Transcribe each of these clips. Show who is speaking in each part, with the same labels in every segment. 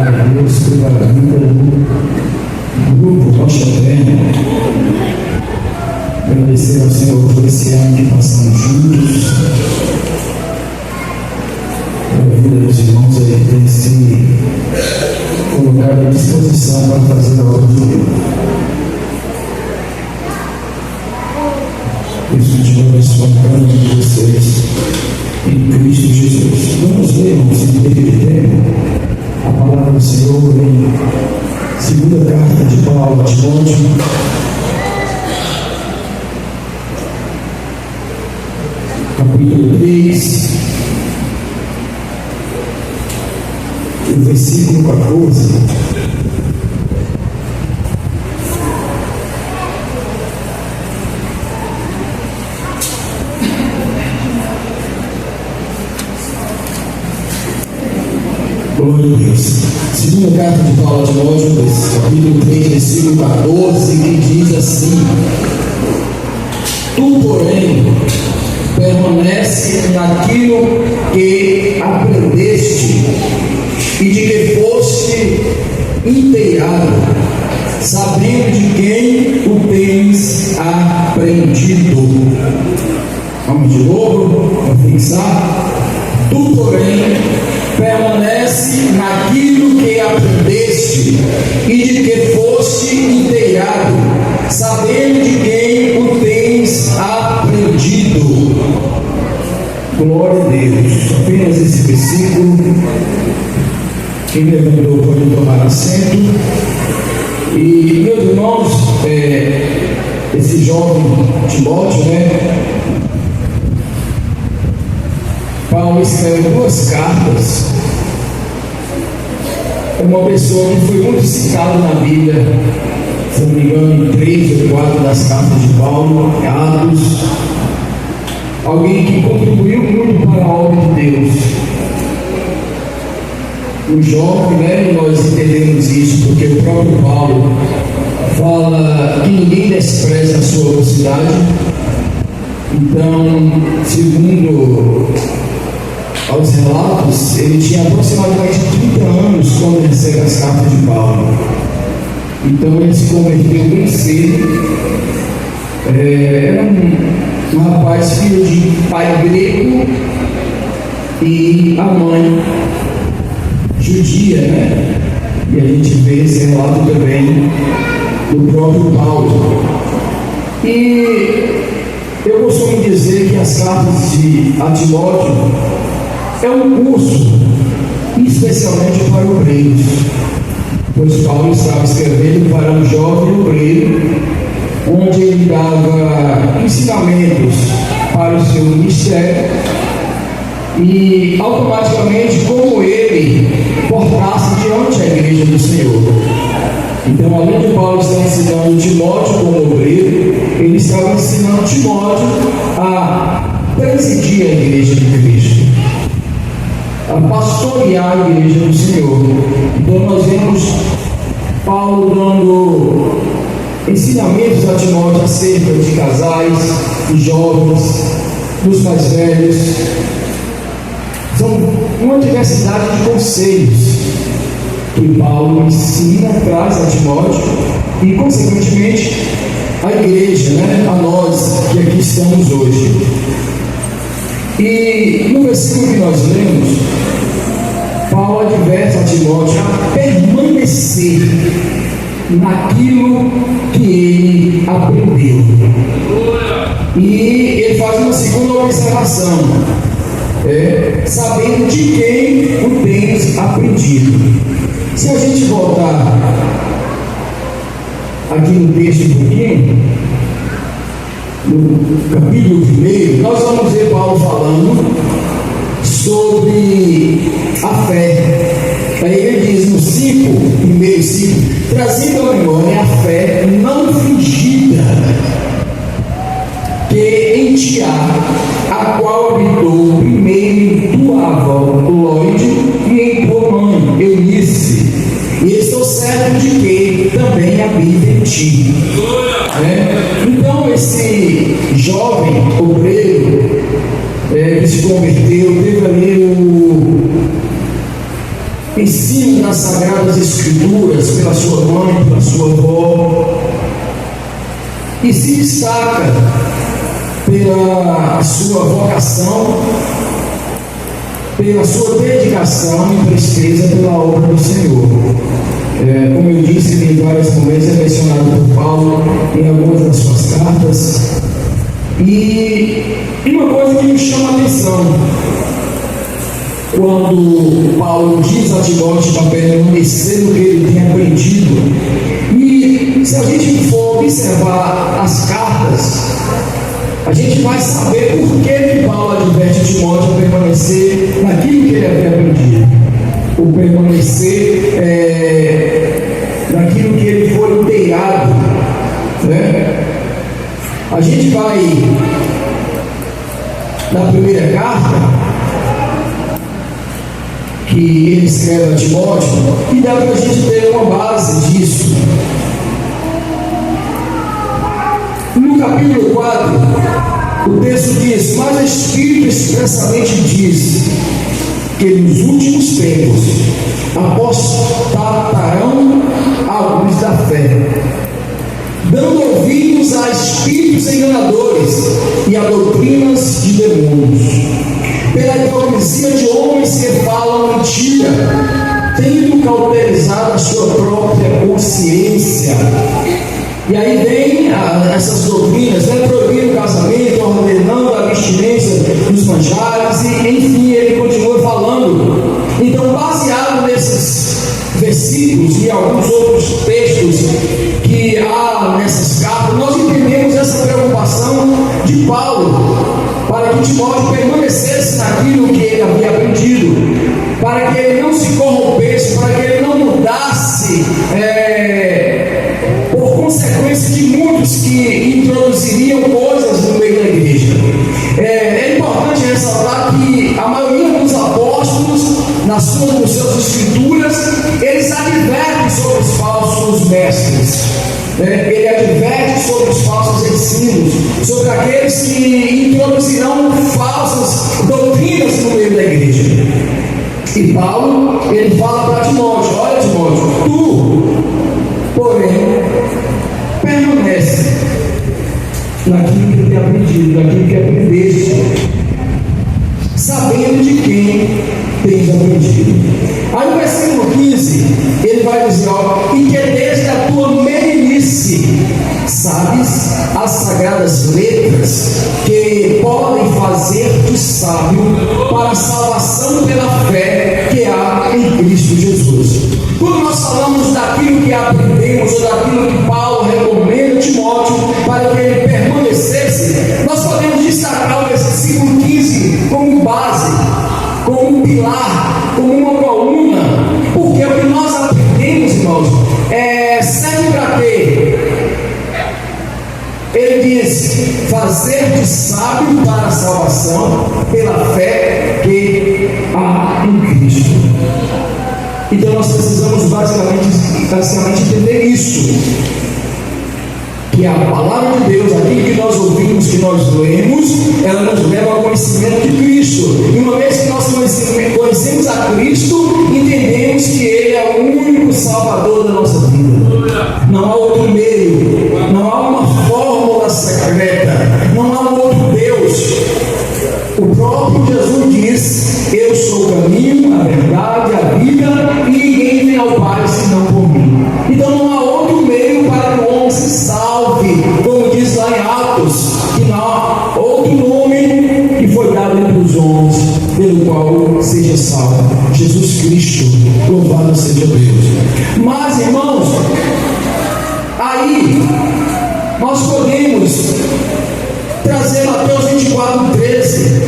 Speaker 1: a Deus pela vida do grupo Rocha Terra. Agradecer ao Senhor por esse ano que passamos juntos, pela vida dos irmãos aí que têm se colocado à disposição para fazer a obra de Deus. Isso continua abençoando cada um de vocês em Cristo Jesus. Vamos ler, irmãos, em breve tempo, a palavra do Senhor em segunda carta de Paulo a Timóteo, capítulo 3, o versículo 14. Glória a Deus. Segunda carta de Paulo a Timóteo, capítulo 3, versículo 14, que diz assim: Tu, porém, permanece naquilo que aprendeste e de que foste inteirado, sabendo de quem o tens aprendido. Vamos de novo, para fixar. Tu, porém, permanece naquilo que aprendeste e de que foste inteirado, sabendo de quem o tens aprendido. Glória a Deus. Apenas esse versículo. Quem levantou pode tomar assento. E, meus irmãos, esse jovem Timóteo, Paulo escreve 2 cartas. É uma pessoa que foi muito citada na Bíblia, se não me engano, em 3 ou 4 das cartas de Paulo, Atos. Alguém que contribuiu muito para a obra de Deus. O jovem, nós entendemos isso, porque o próprio Paulo fala que ninguém despreza a sua mocidade. Então, segundo aos relatos, ele tinha aproximadamente 30 anos quando recebe as cartas de Paulo. Então ele se converteu bem cedo. Era um rapaz filho de pai grego e a mãe judia, E a gente vê esse relato também do próprio Paulo. E eu costumo dizer que as cartas de Timóteo é um curso especialmente para obreiros, pois Paulo estava escrevendo para um jovem obreiro, onde ele dava ensinamentos para o seu ministério e automaticamente como ele portasse diante a igreja do Senhor. Então, além de Paulo estar ensinando Timóteo como obreiro, ele estava ensinando Timóteo a presidir a igreja de Cristo, a pastorear a igreja do Senhor. Então nós vemos Paulo dando ensinamentos a Timóteo acerca de casais, de jovens, dos mais velhos. São uma diversidade de conselhos que Paulo ensina, traz a Timóteo e, consequentemente, a igreja, a nós que aqui estamos hoje. E no versículo que nós lemos, Paulo adverte a Timóteo a permanecer naquilo que ele aprendeu. E ele faz uma segunda observação, sabendo de quem o tens aprendido. Se a gente voltar aqui no texto um pouquinho, no capítulo 1, nós vamos ver Paulo falando sobre a fé. Aí ele diz no 5, trazendo à memória a fé não fingida que em ti há, a qual habitou primeiro em tua avó Loide e em tua mãe Eunice, e estou certo de que também habita em ti. Então esse jovem obreiro que se converteu teve ali ensino das Sagradas Escrituras pela sua mãe, pela sua avó, e se destaca pela sua vocação, pela sua dedicação e presteza pela obra do Senhor. Como eu disse, em vários momentos é mencionado por Paulo em algumas das suas cartas. E uma coisa que me chama a atenção, quando Paulo diz a Timóteo para permanecer no que ele tem aprendido, e se a gente for observar as cartas, a gente vai saber por que Paulo adverte Timóteo a permanecer naquilo que ele havia aprendido, ou permanecer naquilo que ele foi inteirado, né? A gente vai na primeira carta que ele escreve a Timóteo, e dá para a gente ter uma base disso. No capítulo 4, o texto diz: mas o Espírito expressamente diz que nos últimos tempos apostatarão alguns da fé, dando ouvidos a espíritos enganadores e a doutrinas de demônios, pela hipocrisia de homens que falam mentira, tendo cauterizado a sua própria consciência. E aí vem essas doutrinas, né? Proibindo o casamento, ordenando a abstinência dos manjares, e enfim, ele continua falando. Então, baseado nesses versículos e alguns outros textos que há nessas cartas, nós entendemos essa preocupação de Paulo para que Timóteo permanecesse naquilo que ele havia aprendido, para que ele não se corrompesse, para que ele não mudasse por consequência de muitos que introduziriam coisas no meio da igreja. É importante ressaltar que a maioria dos apóstolos, nos seus escrituras, eles advertem sobre os falsos mestres. Ele adverte sobre os falsos ensinos, sobre aqueles que introduzirão falsas doutrinas no meio da igreja. E Paulo, ele fala para Timóteo: olha, Timóteo, tu, porém, permanece naquilo que tem aprendido, naquilo que aprendeste, sabendo de quem tens aprendido. Aí no versículo 15, ele vai dizer: ó, e que desde a tua meninice sabes as sagradas letras, que podem fazer-te sábio para a salvação pela fé que há em Cristo Jesus. Quando nós falamos daquilo que aprendemos, ou daquilo que Paulo recomenda a Timóteo para que ele permanecesse, nós podemos destacar o versículo 15 como base, como um pilar, como uma coluna, porque o que nós aprendemos, irmãos, serve para quê? Ele diz: fazer-te sábio para a salvação pela fé que há em Cristo. Então nós precisamos basicamente entender isso, que a palavra de Deus, aquilo que nós ouvimos, que nós lemos, ela nos leva ao conhecimento de Cristo. E uma vez que nós conhecemos a Cristo, entendemos que Ele é o único Salvador da nossa vida. Não há outro meio, não há uma fórmula secreta, não há um outro Deus. O próprio Jesus diz: eu sou o caminho, a verdade, a vida, e ninguém vem ao Pai senão por mim. Então não há outro meio para que o homem se salve, como diz lá em Atos, que não há outro nome que foi dado entre os homens pelo qual seja salvo: Jesus Cristo, louvado seja Deus. Mas, irmãos, aí nós podemos trazer Mateus 24:13,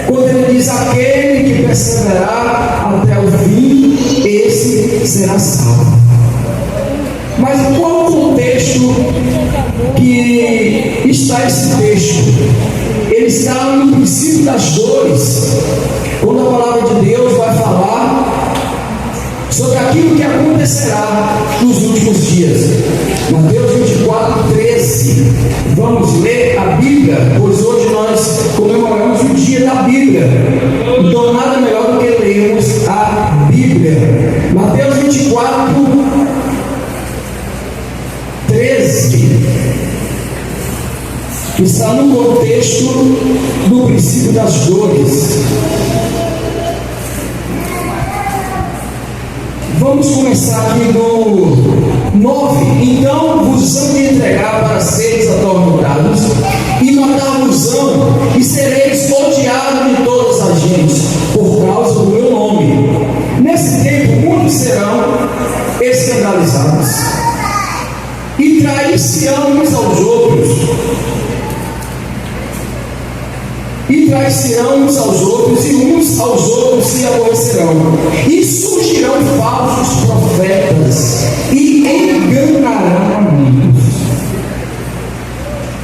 Speaker 1: quando ele diz: aquele que perseverar até o fim, esse será salvo. Mas qual o contexto que está esse texto? Ele está no princípio das dores, quando a palavra de Deus vai falar sobre aquilo que acontecerá nos últimos dias. Mateus 24:13. Vamos ler a Bíblia, pois hoje nós comemoramos o dia da Bíblia. Então nada melhor do que lermos a Bíblia. Mateus 24, 13, que está no contexto do princípio das dores. Vamos começar aqui do 9. Então vos hão de entregar para seres atormentados, e matar-vos-ão, e sereis odiados de todas as gentes, por causa do meu nome. Nesse tempo muitos serão escandalizados, e trair-se-ão uns aos outros, e uns aos outros se aborrecerão, e surgirão falsos profetas, e enganarão a muitos.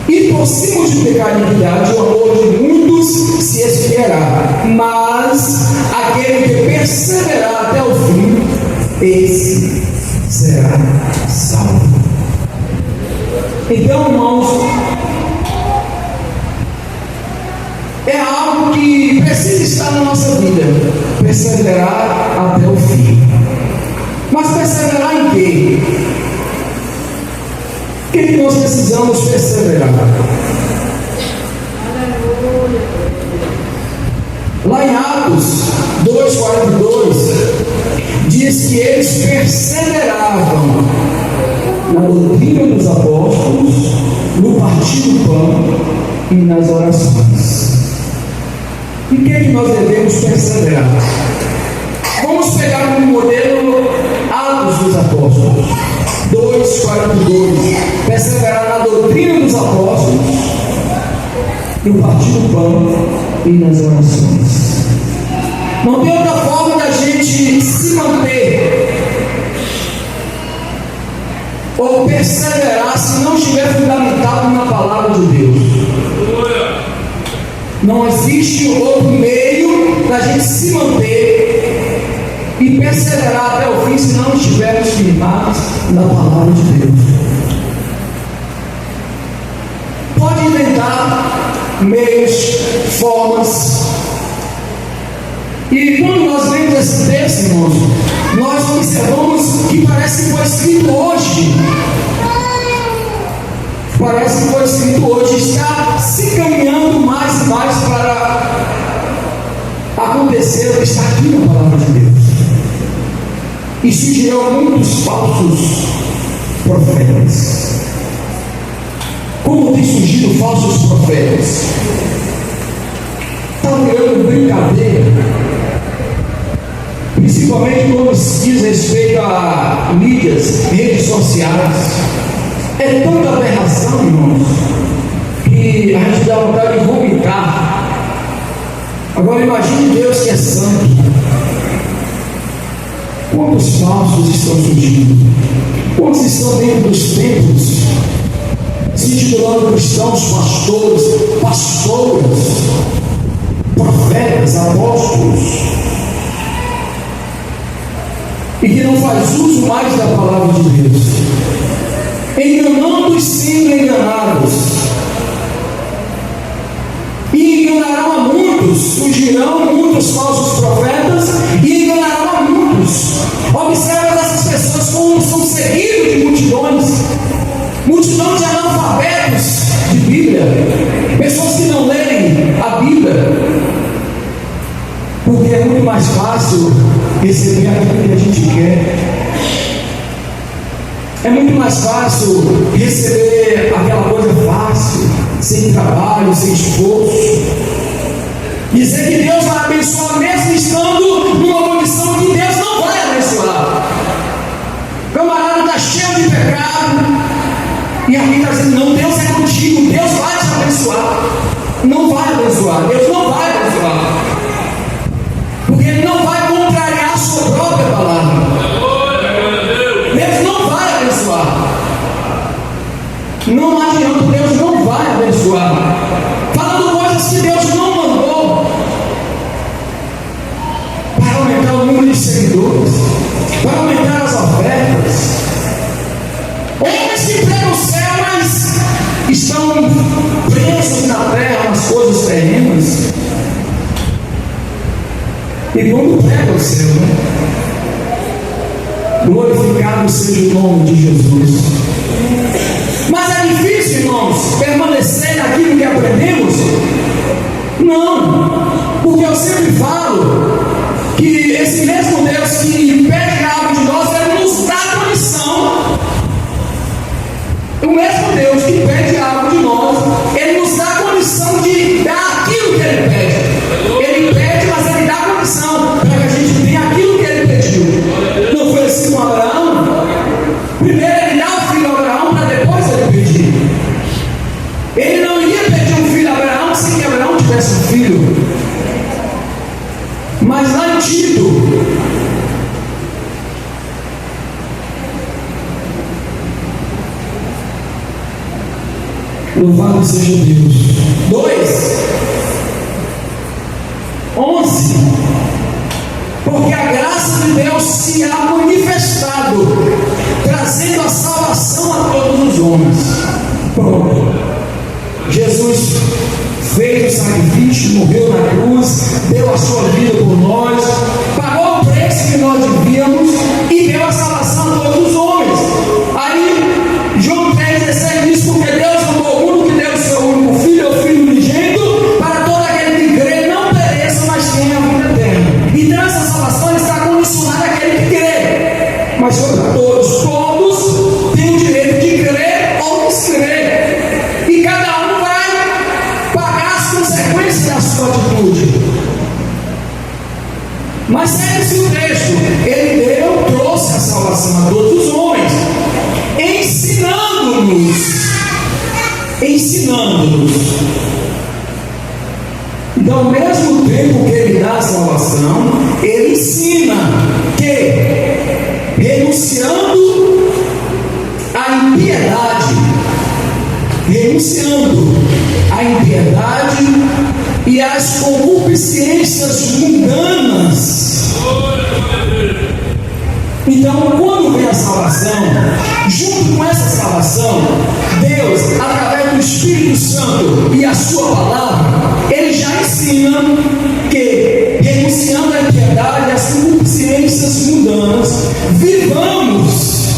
Speaker 1: E por se multiplicar a iniquidade, o amor de muitos se esfriará, mas aquele que perseverar até o fim, esse será salvo. Então, irmãos, é algo que precisa estar na nossa vida, perseverar até o fim. Mas perseverar em quê? O que nós precisamos perseverar? Lá em Atos 2,42 diz que eles perseveravam na doutrina dos apóstolos, no partir do pão e nas orações. E o que nós devemos perseverar? Vamos pegar um modelo Atos dos Apóstolos 2,42. Perseverar na doutrina dos apóstolos, no partir do pão e nas orações. Não tem outra forma da gente se manter ou perseverar se não estiver fundamentado na palavra de Deus. Não existe outro meio da gente se manter e perseverar até o fim se não estivermos firmados na palavra de Deus. Pode inventar meios, formas. E quando nós lemos esse texto, irmãos, nós observamos que parece que foi escrito hoje. Parece que foi escrito hoje, está se caminhando mais e mais para acontecer o que está aqui na palavra de Deus. E surgirão muitos falsos profetas. Como tem surgido falsos profetas? Está virando brincadeira, principalmente quando se diz respeito a mídias, redes sociais. É tanta aberração, irmãos, que a gente dá vontade de vomitar. Agora imagine Deus que é santo. Quantos falsos estão surgindo? Quantos estão dentro dos templos, se intitulando cristãos, pastores, pastoras, profetas, apóstolos, e que não faz uso mais da palavra de Deus, enganando e sendo enganados, e enganarão a muitos. Surgirão muitos falsos profetas e enganarão a muitos. Observe essas pessoas como são seguidos de multidões de analfabetos de Bíblia, pessoas que não leem a Bíblia, porque é muito mais fácil receber aquilo que a gente quer. É muito mais fácil receber aquela coisa fácil, sem trabalho, sem esforço. Dizer que Deus vai abençoar mesmo estando numa condição que Deus não vai abençoar. O camarada está cheio de pecado e aqui está dizendo: não, Deus é contigo, Deus vai te abençoar. Não vai abençoar, Deus não vai abençoar, porque Ele não vai contrariar a sua própria palavra. Deus não vai abençoar. Não adianta, Deus não vai abençoar. Falando coisas que Deus não mandou, para aumentar o número de seguidores, para aumentar as ofertas. Homens que pregam o céu, mas estão presos na terra, nas coisas terrenas. E quando pregam o céu, Louvado seja o nome de Jesus. Mas é difícil, irmãos, permanecer naquilo que aprendemos? Não, porque eu sempre falo que esse mesmo Deus que pede algo de nós, Ele nos dá condição. O mesmo Deus que pede algo de nós, Ele nos dá condição de dar aquilo que Ele pede. Ele pede, mas Ele dá condição para que a gente tenha aquilo que Ele pediu. Não foi assim com Abraão? Primeiro Ele dá o filho a Abraão para depois Ele pedir. Ele não ia pedir um filho a Abraão sem que Abraão tivesse um filho. Mas lá em Tito, louvado seja Deus. 2:11. Porque a graça de Deus se há manifestado, trazendo a salvação a todos os homens. Pronto. Jesus fez o sacrifício, morreu na cruz, deu a sua vida por nós, pagou o preço que nós devíamos e deu a salvação a todos os homens. Aí João 3,16 diz: porque Deus amou o mundo que deu o seu único filho, o Filho unigênito, para todo aquele que crê não pereça, mas tenha a vida eterna. Então essa salvação está condicionada àquele que crê, mas para todos têm o direito de crer ou descrer, e cada um vai pagar as consequências da sua atitude. Mas segue-se o texto: Ele trouxe a salvação a todos os homens, ensinando-nos. Então, ao mesmo tempo que Ele dá a salvação, Ele ensina que, renunciando à impiedade e às concupiscências mundanas. Então, quando vem a salvação, junto com essa salvação, Deus, através do Espírito Santo e a sua palavra, Ele já ensina que, renunciando à impiedade e às concupiscências mundanas, vivamos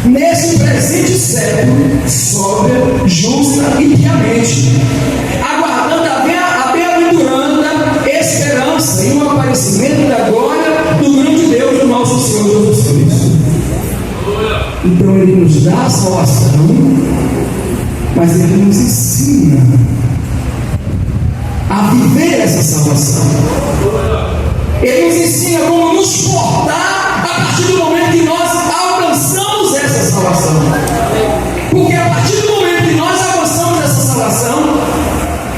Speaker 1: nesse presente século sóbria, justa e piamente, aguardando a bem-aventurada esperança e o aparecimento da glória do grande Deus, do nosso Senhor Jesus Cristo. Então Ele nos dá a salvação, mas Ele nos ensina a viver essa salvação. Ele nos ensina como nos portar a partir do momento que nós alcançamos essa salvação. Porque a partir do momento que nós alcançamos essa salvação,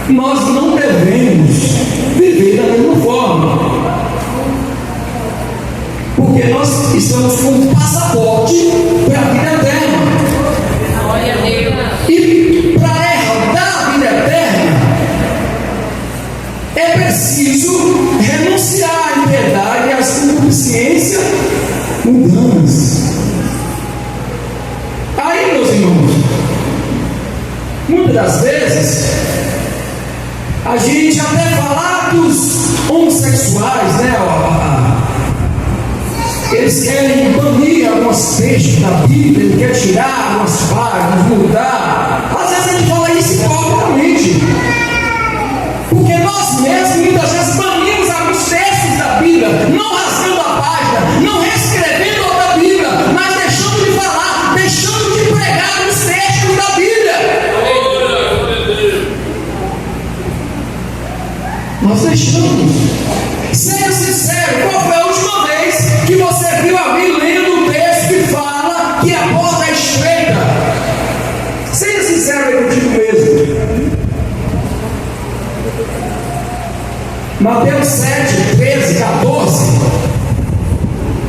Speaker 1: nós não devemos viver da mesma forma. Porque nós estamos com um passaporte para a vida eterna. E para herdar a vida eterna, é preciso renunciar à impiedade e às concupiscências mundanas. Aí, meus irmãos, muitas das vezes a gente até fala dos homossexuais, né? Eles querem banir algumas textos da Bíblia, ele quer tirar algumas páginas, mudar. Às vezes a gente fala isso hipocritamente, porque nós mesmos muitas vezes banimos alguns textos da Bíblia, não rasgando a página, não reescrevendo outra Bíblia, mas deixando de falar, deixando de pregar os textos da Bíblia. Nós deixamos. Seja sincero, qual foi a última vez que você viu alguém lendo um texto que fala que a porta é estreita? Seja sincero contigo mesmo. Mateus 7, 13, 14.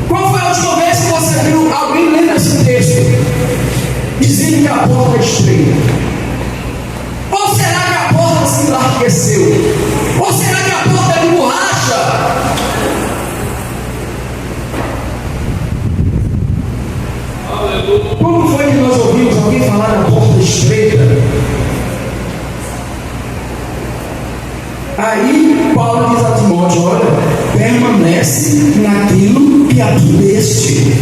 Speaker 1: Qual foi a última vez que você viu alguém lendo esse texto dizendo que a porta é estreita? Ou será que a porta se enlargueceu? Ou será que a porta é de borracha? Como foi que nós ouvimos alguém falar da porta estreita? Aí Paulo diz a Timóteo: olha, permanece naquilo que aprendeste.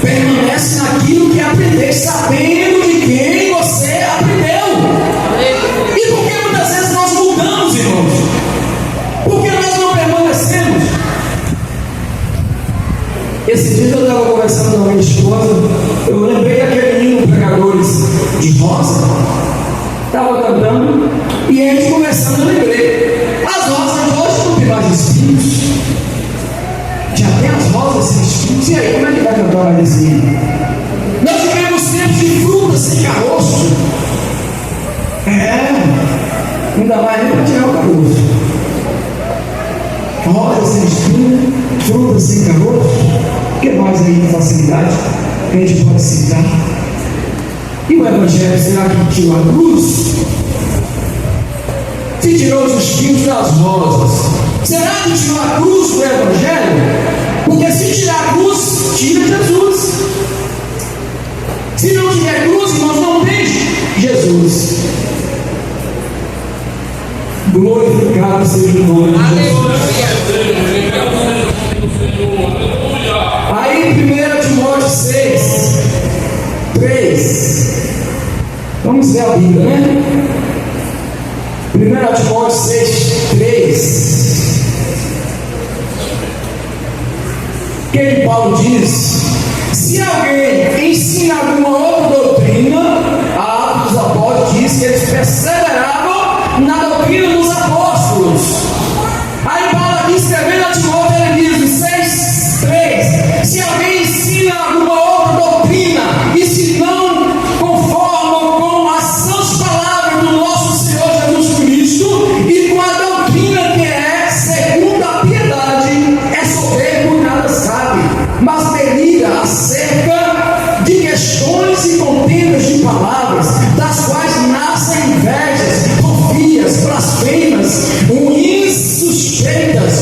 Speaker 1: Permanece naquilo que aprendeu, sabendo de quem você aprendeu. E por que muitas vezes nós mudamos, irmãos? Por que nós não permanecemos? Esse dia eu estava conversando com a minha esposa, eu lembrei daquele hino Pregadores de Rosa, estava cantando, e a gente conversando, eu lembrei. As rosas de hoje não tem mais espinhos. Já tem as rosas sem espinhos. E aí, como é que vai cantar mais esse hino? Nós vivemos tempos de frutas sem caroço. Ainda mais nem para tirar o caroço. Rosas sem espinho, frutas sem caroço. O que mais aí de facilidade que a gente pode citar? E o Evangelho, será que tirou a cruz? Se tirou os espinhos das rosas, será que tirou a cruz do Evangelho? Porque se tirar a cruz, tira Jesus. Se não tiver cruz, irmãos, não tem Jesus. Glorificado seja o nome de Jesus. Aí 1 Timóteo 6, 3. Vamos ver a Bíblia, né? 1 Timóteo 6, 3. O que Paulo diz? Se alguém ensina alguma outra doutrina, a Atos dos Apóstolos diz que eles perseveravam na doutrina dos apóstolos. Aí Paulo aqui escrevendo a Timóteo, ele diz 6, 3. Se alguém ensina alguma outra doutrina, e se não conformam com as sãs palavras do nosso Senhor Jesus Cristo, e com a doutrina que é segundo a piedade, é soberbo e nada sabe, mas delira acerca de questões e contendas de palavras, das quais nascem invejas, porfias, blasfemas, ruins suspeitas,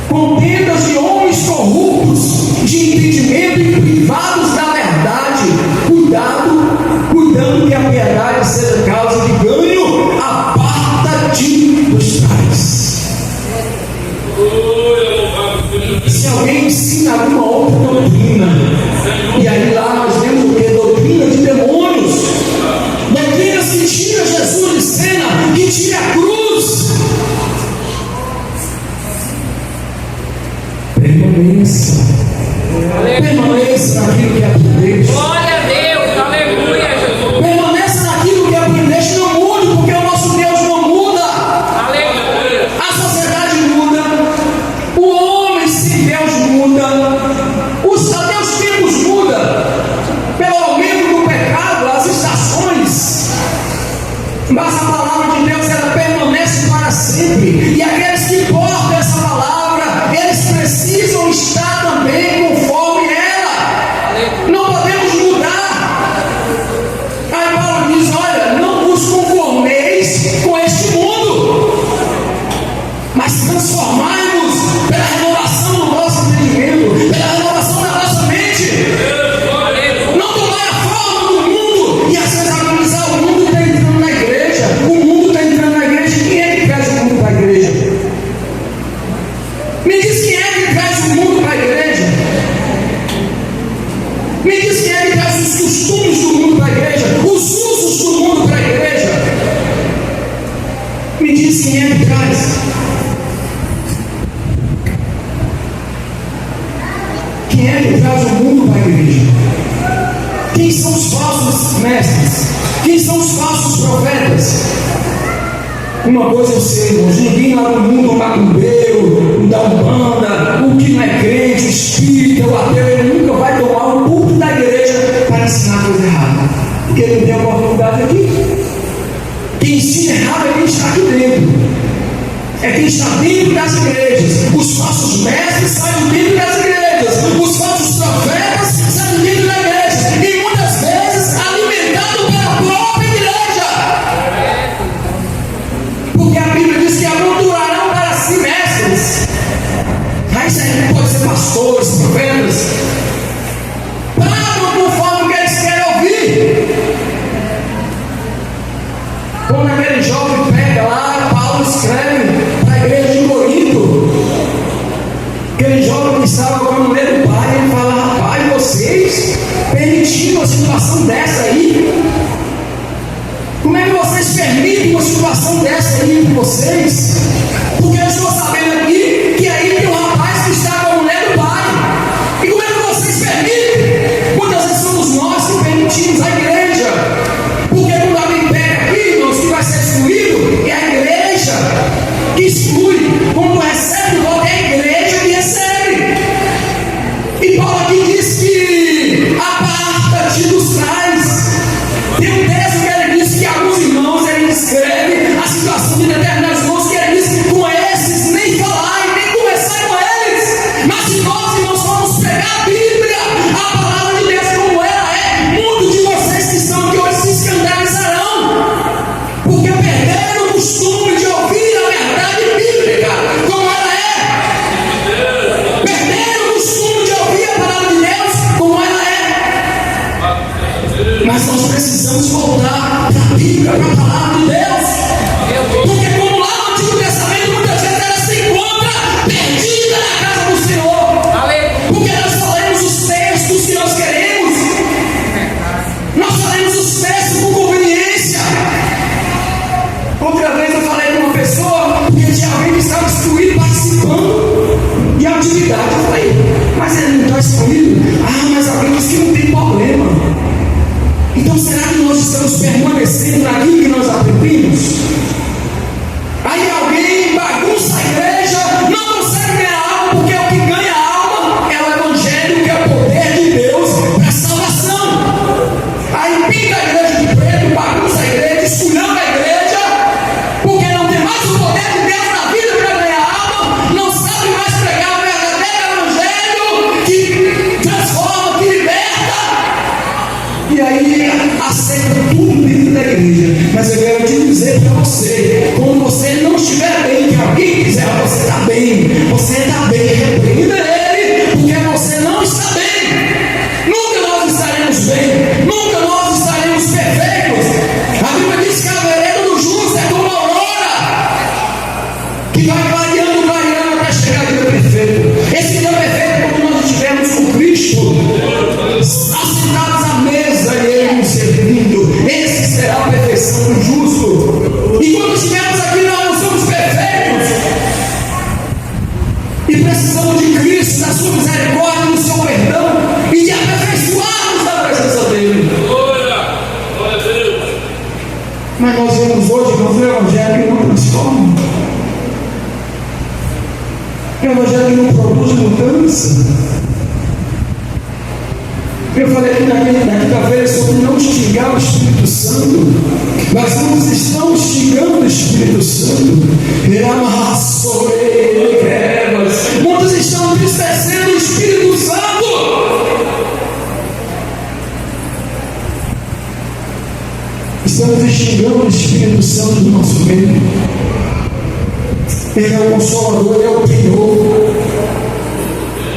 Speaker 1: contendas de homens corruptos, de entendimento e privados da verdade. Cuidando que a piedade seja causa de ganho, aparta-te dos tais. Se alguém ensina alguma outra doutrina, e aí lá nós vemos o que? Doutrina de demônios, doutrina que tira Jesus de cena, que tira a cruz. Permaneça naquilo que aprendeste.
Speaker 2: Glória a Deus, aleluia, Jesus.
Speaker 1: Permaneça naquilo que aprendeste, não mude, porque o nosso Deus não muda.
Speaker 2: Aleluia.
Speaker 1: A sociedade muda, o homem sem Deus muda, até os tempos mudam, pelo aumento do pecado, as estações, mas a palavra de Deus ela permanece para sempre, e aqueles que portam essa palavra, eles precisam estar também conforme ela. Não podemos mudar. Aí Paulo diz: olha, não vos conformeis com este mundo, mas transformai-vos pela renovação do nosso entendimento, pela renovação da nossa mente. Não tomar a forma do mundo e às vezes analisar o mundo está entrando na igreja. O mundo está entrando na igreja. Quem é que traz o mundo para a igreja? Me diz quem é que traz o mundo para a igreja. Me diz quem é que traz os costumes do mundo para a igreja, os usos do mundo para a igreja. Me diz quem é que traz. Quem é que traz o mundo para a igreja? Quem são os falsos mestres? Quem são os falsos profetas? Uma coisa eu sei, irmãos, ninguém lá no mundo, o macumbeiro, o da Umbanda, o que não é crente, o espírita, o ateu, ele nunca vai tomar o púlpito da igreja para ensinar coisa errada, porque ele não tem oportunidade aqui. Quem ensina errado é quem está aqui dentro, é quem está dentro das igrejas. Os falsos mestres saem dentro das igrejas, os falsos profetas saem dentro da igreja, e muitas vezes alimentado pela própria igreja, porque a Bíblia diz que amontoarão para si mestres. Aí isso aí pode ser pastores, profetas, pagam conforme o que eles querem ouvir. Quando aquele jovem pega lá, Paulo escreve para a igreja de Corinto, aquele jovem que estava com a mulher do pai, ele fala: rapaz, vocês, permitindo uma situação dessa aí? Como é que vocês permitem uma situação dessa aí entre vocês? Porque eu estou sabendo aqui que aí tem um rapaz que está com a mulher do pai. E como é que vocês permitem? Muitas vezes somos nós que permitimos a igreja. Porque quando alguém pega aqui, irmãos, que vai ser excluído, é a igreja que exclui. Quando recebe o voto, é a igreja que recebe. E Paulo aqui diz que aparta-te dos tais. Tem um texto que ele diz que alguns irmãos, ele descreve a situação de determinados irmãos, que ele diz que com esses nem falar e nem conversar com eles. Mas se nós, irmãos, formos pegar a Bíblia, a palavra de Deus como ela é, muitos de vocês que estão aqui hoje se escandalizarão, porque perderam o costume de ouvir a verdade bíblica como ela é. Perderam o costume de ouvir a palavra de Deus como ela é. Mas nós precisamos voltar para a Bíblia, para a palavra de Deus. Porque como lá no Antigo Testamento, muitas vezes ela se encontra perdida na casa do Senhor. Porque nós só lemos os textos que nós queremos. Nós só lemos os textos por conveniência. Outra vez eu falei com uma pessoa que tinha alguém que estava excluído participando de atividade. Eu falei, mas ele não está excluído? Ah, mas alguém disse que não tem problema. Então será que nós estamos permanecendo naquilo que nós aprendemos? Aí alguém bagunça a igreja, não consegue ganhar alma, porque o que ganha alma é o Evangelho, que é o poder de Deus para a salvação. Aí pinta a igreja de preto, bagunça a igreja, esculhamba a igreja, porque não tem mais o poder de Deus na vida para ganhar alma, não sabe mais pregar o verdadeiro Evangelho que transforma, que liberta. E aí aceita tudo dentro da igreja. Mas eu quero te dizer para você, quando você não estiver bem, que alguém quiser, você está bem, repreenda ele, porque você não está bem. Nunca nós estaremos bem, nunca nós estaremos perfeitos. A Bíblia diz que a vereda do justo é como a aurora, que vai variando até chegar ao dia perfeito. Esse dia perfeito é quando nós estivermos com Cristo, assentados à mesa e Ele nos servindo. Esse será a perfeição do justo. E quando estivermos aqui, nós não somos perfeitos. E precisamos de Cristo, da sua misericórdia, do seu perdão e de aperfeiçoarmos da presença dEle. Mas nós vemos hoje, irmãos, o Evangelho que não transforma. O Evangelho que não produz mudança. Eu falei aqui na quinta-feira sobre não xingar o Espírito Santo. Mas muitos estão xingando o Espírito Santo. Muitos estão entristecendo o Espírito Santo. Estamos xingando o Espírito Santo do nosso meio. Ele é o Consolador, Ele é o Criador.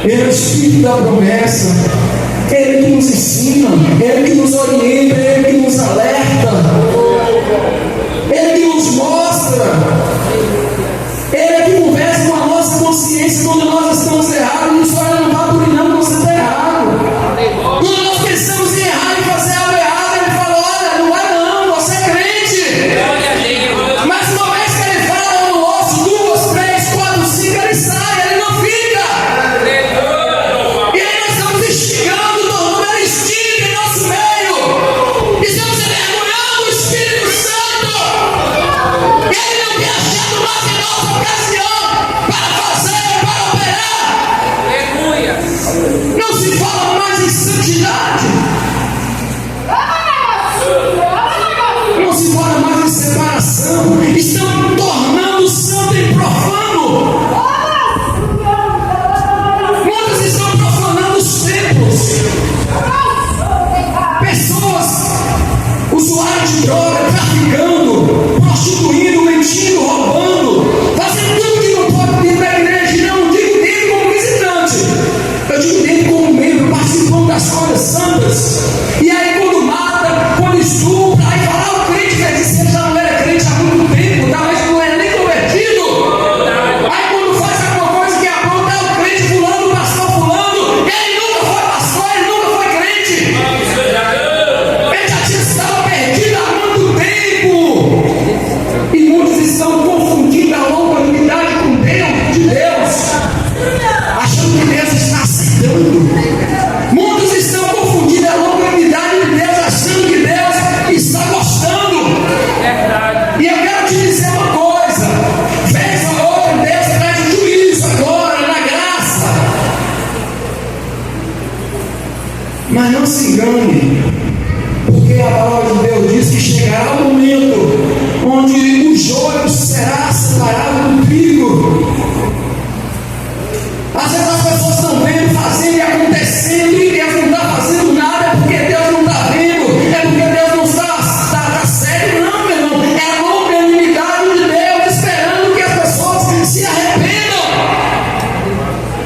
Speaker 1: Ele é o Espírito da promessa. Ele que nos ensina, Ele que nos orienta, Ele que nos alerta, Ele que nos mostra, Ele que conversa com a nossa consciência quando nós estamos errados. Isso olha, não está burinando, você está errado. Quando nós pensamos em errar e fazer algo errado, Ele fala, olha, não vai não, você é crente. Mas uma vez que Ele fala, eu não ouço, 2, 3, 4, 5, Ele sai, Ele não fica. E aí nós estamos instigando, tornando Ele instiga em nosso meio. Estamos envergonhando o gostando. Muitos estão confundindo a longanimidade de Deus, achando que Deus está gostando.
Speaker 2: Verdade.
Speaker 1: E eu quero te dizer uma coisa: vez ou outra, Deus traz juízo agora, na graça. Mas não se engane, porque a palavra de Deus diz que chegará o momento onde o joio será separado do trigo. Às vezes as pessoas estão vendo, fazendo e acontecendo, e Deus não está fazendo nada, é porque Deus não está vendo, é porque Deus não está sério. Não, meu irmão, é a longanimidade de Deus esperando que as pessoas se arrependam.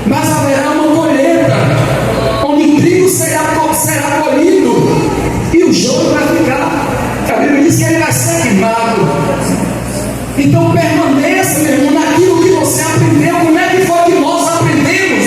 Speaker 1: Mas haverá uma colheita, onde o trigo será colhido e o joio vai ficar. A Bíblia diz que ele vai ser queimado. Então permaneça, meu irmão, naquilo que você aprendeu. Como é que foi que nós aprendemos?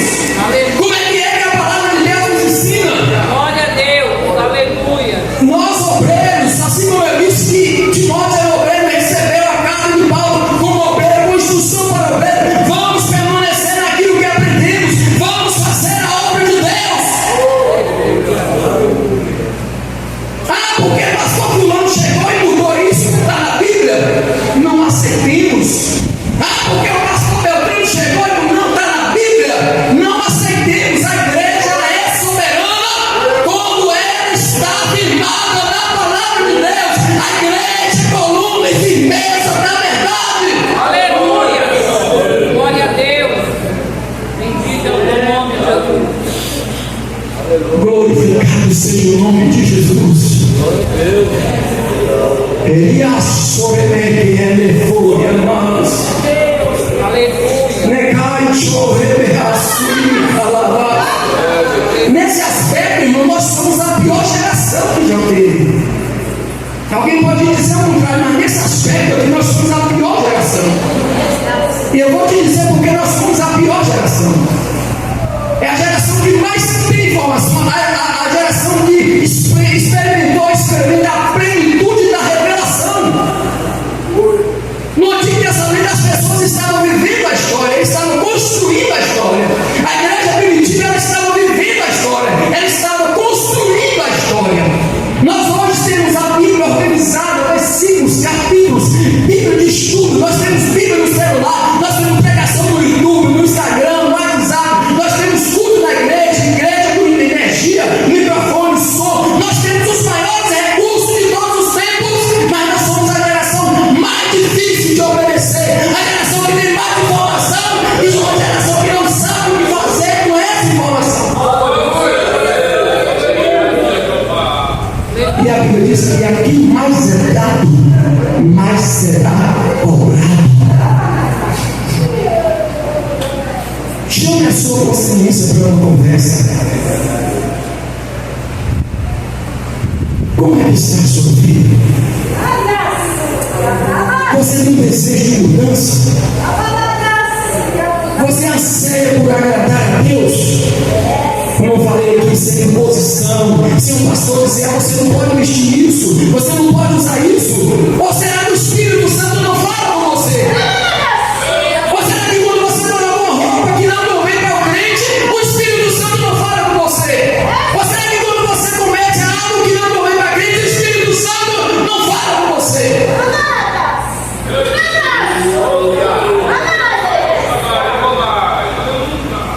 Speaker 1: Como é que a palavra de Deus nos ensina?
Speaker 2: Glória a Deus. Aleluia.
Speaker 1: Nós obreiros, assim como eu disse que Timóteo era obreiro, recebeu a carta de Paulo como obreiro, com instrução para obreiro. Vamos permanecer naquilo que aprendemos. Vamos fazer a obra de Deus. Ah, porque pastor fulano chegou e mudou isso, está na Bíblia. Não aceitemos. Ah, porque o pastor Beltrano chegou e não está na Bíblia. Não aceitemos. A igreja ela é soberana quando ela está firmada na palavra de Deus. A igreja é coluna e firmeza da verdade.
Speaker 2: Aleluia. Glória a Deus. Bendito é o teu nome, Jesus.
Speaker 1: Glorificado seja o nome de Jesus. Elias soremete elefone amados.
Speaker 2: Aleluia.
Speaker 1: Necai chorebe assuri calabá. Nesse aspecto, irmão, nós somos a pior geração que já teve. Alguém pode dizer o contrário, mas nesse aspecto aqui nós somos a pior geração. E eu vou te dizer porque nós somos a pior geração. É a geração que mais tem informação, a geração que experimenta a plenitude da revelação. No Antigo Testamento as pessoas estavam vivendo a história, eles estavam construindo a história. A igreja primitiva ela estava vivendo a história, ela estava construindo a história. Nós hoje temos a Bíblia organizada, versículos, capítulos, Bíblia de estudo, nós temos Bíblia no celular, nós temos pregação no YouTube, no Instagram, no WhatsApp, nós temos culto na igreja com energia, microfone, som, nós temos os maiores recursos de todos os tempos, mas nós somos a geração mais difícil de obedecer, a geração que tem mais informação e uma geração que não sabe o que fazer com essa informação. E a Bíblia diz que aqui mais é dado, mais será cobrado. Chame a sua consciência para uma conversa. Como é que está a sua vida? Você tem desejo de mudança? Você anseia por agradar a Deus? Como eu falei aqui, sem imposição. Se um pastor disser, você não pode vestir isso, você não pode usar isso. Ou será que o Espírito Santo não fala com você? Ou será que quando você está numa roupa que não convém para o crente, o Espírito Santo não fala com você? Ou será que quando você comete algo que não convém para o crente, o Espírito Santo não fala com você?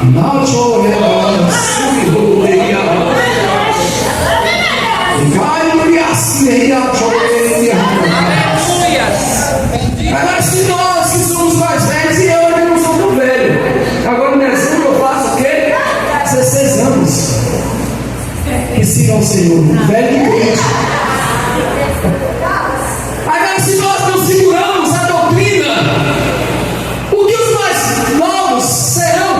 Speaker 1: Não chore, agora, se nós que somos mais velhos, e eu ainda não sou tão velho, agora em dezembro eu faço o quê? 16 anos. Que siga o Senhor, velho e crente. Agora, se nós não seguramos a doutrina, o que os mais novos serão?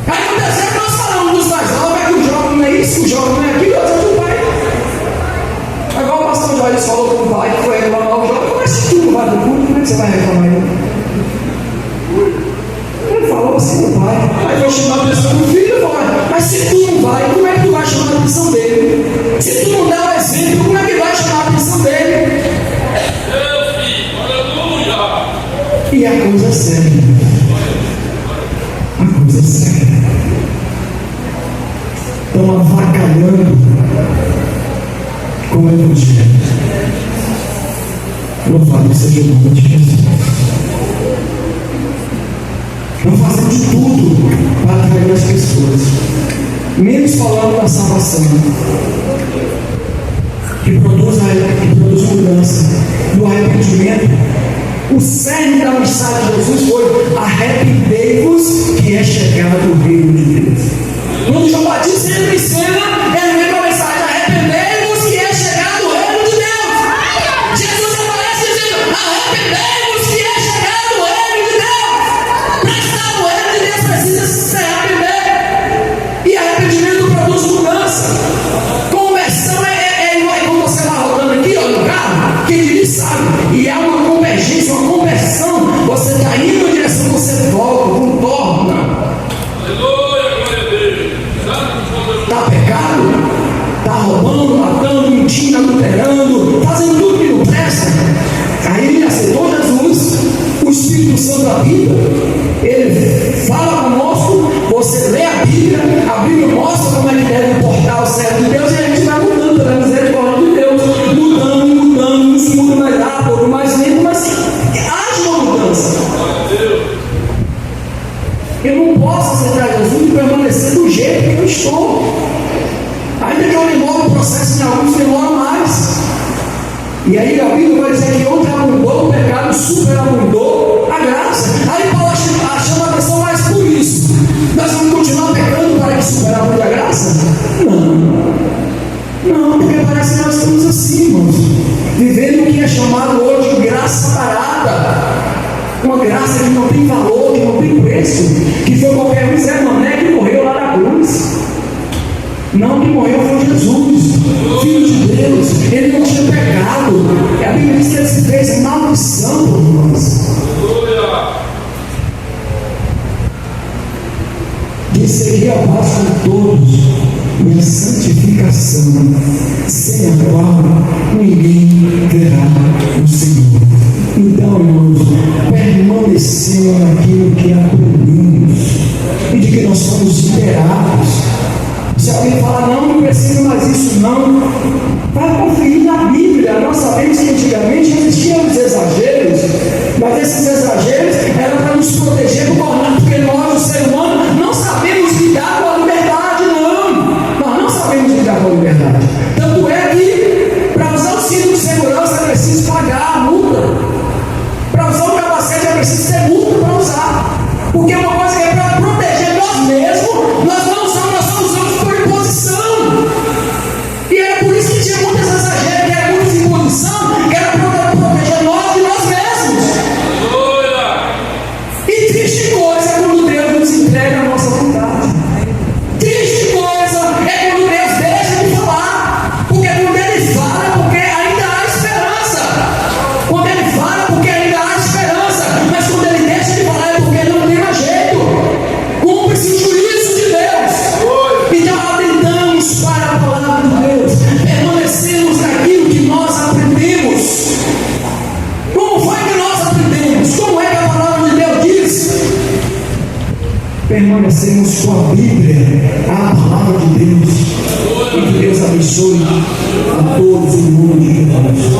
Speaker 1: Aí no dezembro nós falamos dos mais novos, é que o jovem não é isso, o jovem não é aquilo, eu sou do pai. Agora o pastor Joyce falou com o pai que foi reclamar o jovem, mas se tu não vai do culto, como é que você vai reclamar ele? Ele falou assim com o pai, aí eu chamar a atenção do filho, mas se tu não vai, como é que tu vai chamar a atenção dele? Se tu não dá o exemplo, como é que vai chamar a atenção dele? E a coisa é séria. A coisa é séria. com o Evangelho. Louvado seja o nome de Jesus. Não fazemos de tudo para atrair as pessoas, menos falando da salvação, que produz mudança, do arrependimento. O cerne da mensagem de Jesus foi: arrependei-vos, que é chegado o reino de Deus. Quando João Batista entra em cena, ele vem com a mensagem: arrependei-vos, que é chegado o reino de Deus. Jesus aparece dizendo: arrependei-vos, que é chegado o reino de Deus. Para estar no reino de Deus precisa se arrepender, e arrependimento produz mudança. Conversão é igual quando você vai rodando aqui, ó, no carro, quem dirige sabe, e há uma convergência, uma conversão. Você está indo em direção, você volta, contorna. Está pecado, está roubando, matando, mentindo, adulterando, fazendo tudo que não presta. Aí ele aceitou Jesus, o Espírito Santo da Bíblia, ele fala conosco, você lê a Bíblia mostra como é que deve portar o servo de Deus, e a gente vai mudando pela misericórdia de Deus, mudando, não se muda mais rápido, mais lento, mas haja uma mudança. Eu não posso aceitar Jesus e permanecer do jeito que eu estou. Ainda que eu demore o processo, em alguns demora mais. E aí a Bíblia vai dizer que onde abundou o pecado, superabundou a graça. Aí Paulo chama a atenção mais por isso. Nós vamos continuar pecando para que superabunde a graça? Não, porque parece que nós estamos assim, irmãos, vivendo o que é chamado hoje de graça barata. Uma graça que não tem valor, que não tem preço, que foi qualquer um Zé Mané que morreu lá na cruz. Não, que morreu foi Jesus, Filho de Deus. Ele não tinha pecado. A Bíblia diz que ele se fez maldição, irmãos. De seguir a paz com todos e a santificação, sem a qual ninguém verá o Senhor. Então, irmãos, permaneceu naquilo que aprendemos e de que nós somos liberados. Se alguém falar: não precisa mais isso, não, vai conferir na Bíblia. Nós sabemos que antigamente existiam os exageros, mas esses exageros eram para nos proteger do mal, porque nós, o ser humano, não sabemos lidar com a liberdade, não. Nós não sabemos lidar com a liberdade. Tanto é que para usar o cinto de segurança é preciso pagar a multa. Para usar o capacete é preciso ter multa para usar. Porque uma coisa que é para proteger nós mesmos, nós não usamos, nós só usamos por imposição. E era por isso que tinha muitos exageros, que era muita imposição, que era para proteger nós de nós mesmos. E triste coisa é quando Deus nos entrega a nossa vontade. Triste coisa é quando Deus deixa de falar. Porque quando Ele fala é porque ainda há esperança. Quando Ele fala é porque ainda há esperança. Mas quando Ele deixa de falar é porque não tem mais jeito. Cumpre-se o juízo de Deus. Então atentamos para a palavra de Deus. Permanecemos naquilo que nós aprendemos. Como foi que nós aprendemos? Como é que a palavra de Deus diz? Permanecemos com a Bíblia, a palavra de Deus. E que Deus abençoe a todos em nome de Jesus.